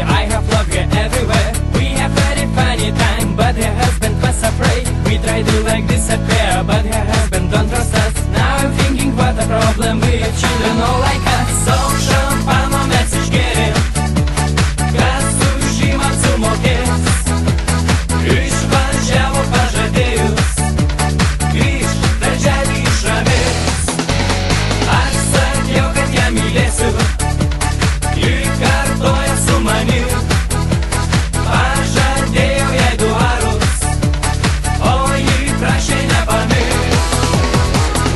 happy, I have loved her everywhere. We have very funny time, but her husband was afraid. We tried to like disappear, but her husband don't trust us. Now I'm thinking what a problem, we have children all like us. So šampano mes išgėrėm, kas už šeimą sumokės. Išvažiavo pažadėjus, grįž darželį išravės. Aš sakiau, kad ją mylėsiu, ji kartoja su manim. Pažadėjau jai duarus, o ji prašė nepamiršt.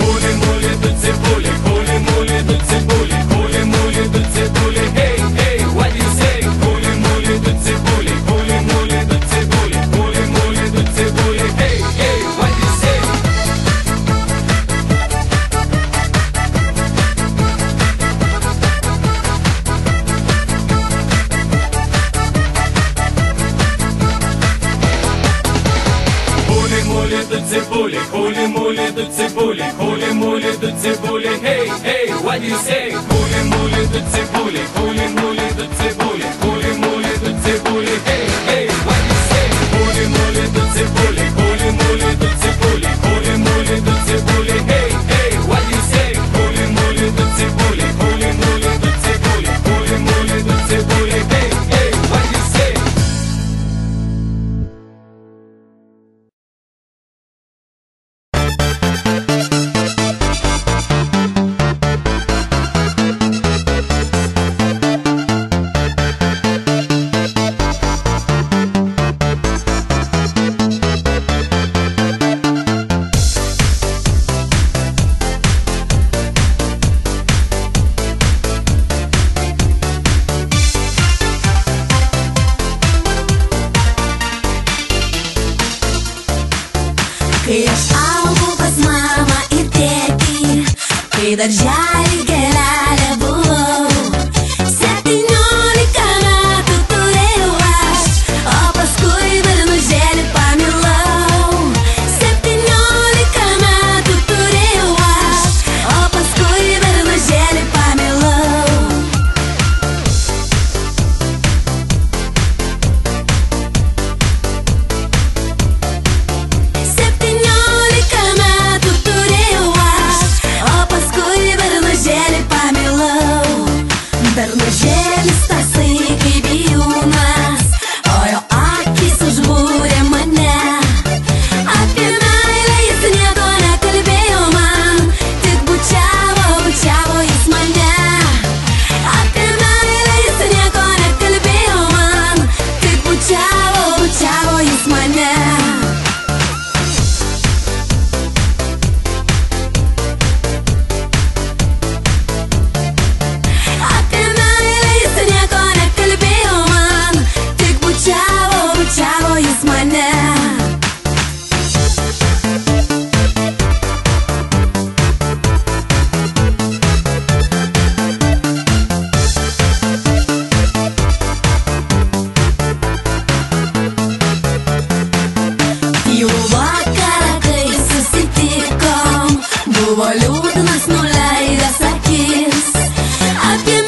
Muli, muli, du cipuli, muli, muli, du cipuli, muli, muli, du cipuli, hey, hey, what do you say? Muli, muli, du cipuli, muli, muli, du cipuli, muli, muli, du cipuli, hey, hey, what do you say? Muli, du cipuli, muli, muli, du cipuli, muli, muli, du cipuli, hey, hey, what do you say? Muli, muli, du cipuli, muli, muli, du cipuli, muli, muli, du cipuli, hey, hey, what do you say? Muli, muli, du cipuli, muli, muli, du cipuli, muli, muli, du cipuli, hey, hey, what do you say? Muli, muli, du cipuli, muli, muli, du cipuli, muli, muli, du cipuli, hey, hey, what do you say? Kai aš augau pas mamą ir tėtį, kai darželį gėlelė buvau, 17 metų turėjau aš, o paskui bernužėlį pamilau. 17 metų turėjau aš, o paskui bernužėlį pamilau. Bernužėlis tasai kaip bijūnas, o jo akys užbūrė mane. Apie meilę jis nieko nekalbėjo man, tik bučiavo, bučiavo jis mane. Apie meilę jis nieko nekalbėjo man, tik bučiavo, bučiavo jis mane. Bučiavo jis mane. Jau vakarą, kai susitikom, buvo liūdnas nuleidęs akis. Apie